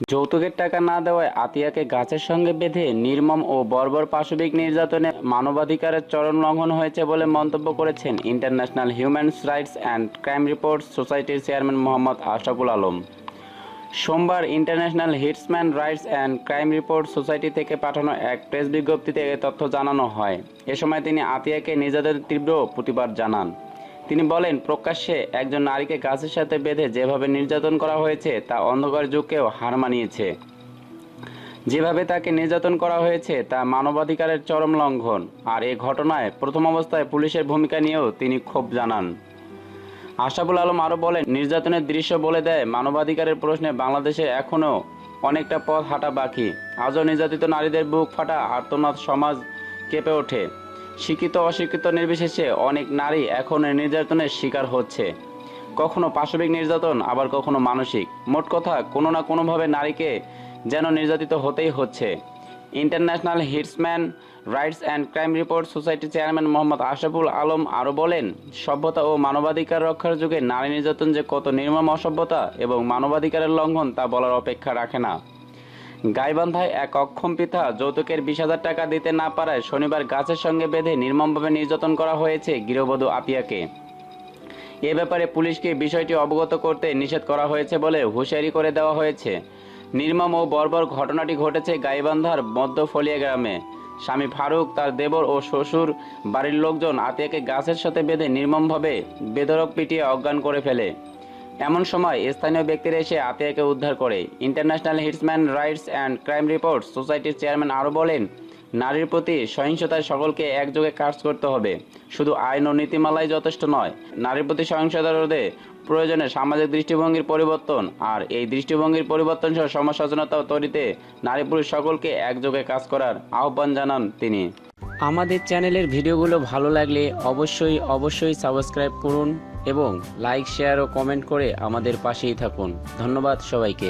যৌতুকের টাকা না দেওয়ায় আতিয়াকে গাছের সঙ্গে বেঁধে নির্মম ও বর্বর পাশবিক নির্যাতনে মানবাধিকারের চরম লঙ্ঘন হয়েছে বলে মন্তব্য করেছেন international human rights and crime report সোসাইটির চেয়ারম্যান মোহাম্মদ আশরাফুল আলম। সোমবার international human rights and crime report society থেকে পাঠানো এক প্রেস বিজ্ঞপ্তিতে এ তথ্য জানানো হয়। এ সময় তিনি আতিয়াকে নির্যাতনের তীব্র প্রতিবাদ জানান। তিনি বলেন, প্রকাশ্যে একজন নারীকে গাছের সাথে বেঁধে যেভাবে নির্যাতন করা হয়েছে তা অন্ধকার যুগকেও হার মানিয়েছে। যেভাবে তাকে নির্যাতন করা হয়েছে তা মানবাধিকারের চরম লঙ্ঘন। আর এ ঘটনায় প্রথম অবস্থায় পুলিশের ভূমিকা নিয়েও তিনি ক্ষোভ জানান। আশরাফুল আলম আরও বলেন, নির্যাতনের দৃশ্য বলে দেয় মানবাধিকারের প্রশ্নে বাংলাদেশে এখনও অনেকটা পথ হাঁটা বাকি। আজও নির্যাতিত নারীদের বুক ফাটা আর্তনাদ সমাজ কেঁপে ওঠে। শিক্ষিত অশিক্ষিত নির্বিশেষে অনেক নারী এখন নির্যাতনের শিকার হচ্ছে, কখনো পাশবিক নির্যাতন, আবার কখনো মানসিক। মোট কথা, কোনো না কোনোভাবে নারীকে যেন নির্যাতিত হতেই হচ্ছে। International human rights and crime report সোসাইটির চেয়ারম্যান মোহাম্মদ আশরাফুল আলম আরও বলেন, সভ্যতা ও মানবাধিকার রক্ষার যুগে নারী নির্যাতন যে কত নির্মম অসভ্যতা এবং মানবাধিকারের লঙ্ঘন তা বলার অপেক্ষা রাখে না। গাইবান্ধায় এক অক্ষম পিতা যৌতুকের 20,000 টাকা দিতে না পারায় শনিবার গাছের সঙ্গে বেঁধে নির্মমভাবে নির্যাতন করা হয়েছে গৃহবধূ আতিয়াকে। এ ব্যাপারে পুলিশকে বিষয়টি অবগত করতে নিষেধ করা হয়েছে বলে হুঁশিয়ারি করে দেওয়া হয়েছে। নির্মম ও বর্বর ঘটনাটি ঘটেছে গাইবান্ধার মধ্যফলিয়া গ্রামে। স্বামী ফারুক, তার দেবর ও শ্বশুর বাড়ির লোকজন আতিয়াকে গাছের সাথে বেঁধে নির্মমভাবে বেধড়ক পিটিয়ে অজ্ঞান করে ফেলে। এমন সময় স্থানীয় ব্যক্তিরা এসে আতিয়াকে উদ্ধার করে। International human rights and crime report সোসাইটির চেয়ারম্যান আরও বলেন, নারীর প্রতি সহিংসতায় সকলকে একযোগে কাজ করতে হবে। শুধু আইন ও নীতিমালাই যথেষ্ট নয়, নারীর প্রতি সহিংসতা রোধে প্রয়োজনে সামাজিক দৃষ্টিভঙ্গির পরিবর্তন। আর এই দৃষ্টিভঙ্গির পরিবর্তন সহ সমাজ সচেতনতা তৈরিতে নারী পুরুষ সকলকে একযোগে কাজ করার আহ্বান জানান তিনি। আমাদের চ্যানেলের ভিডিওগুলো ভালো লাগলে অবশ্যই সাবস্ক্রাইব করুন এবং লাইক, শেয়ার ও কমেন্ট করে আমাদের পাশেই থাকুন। ধন্যবাদ সবাইকে।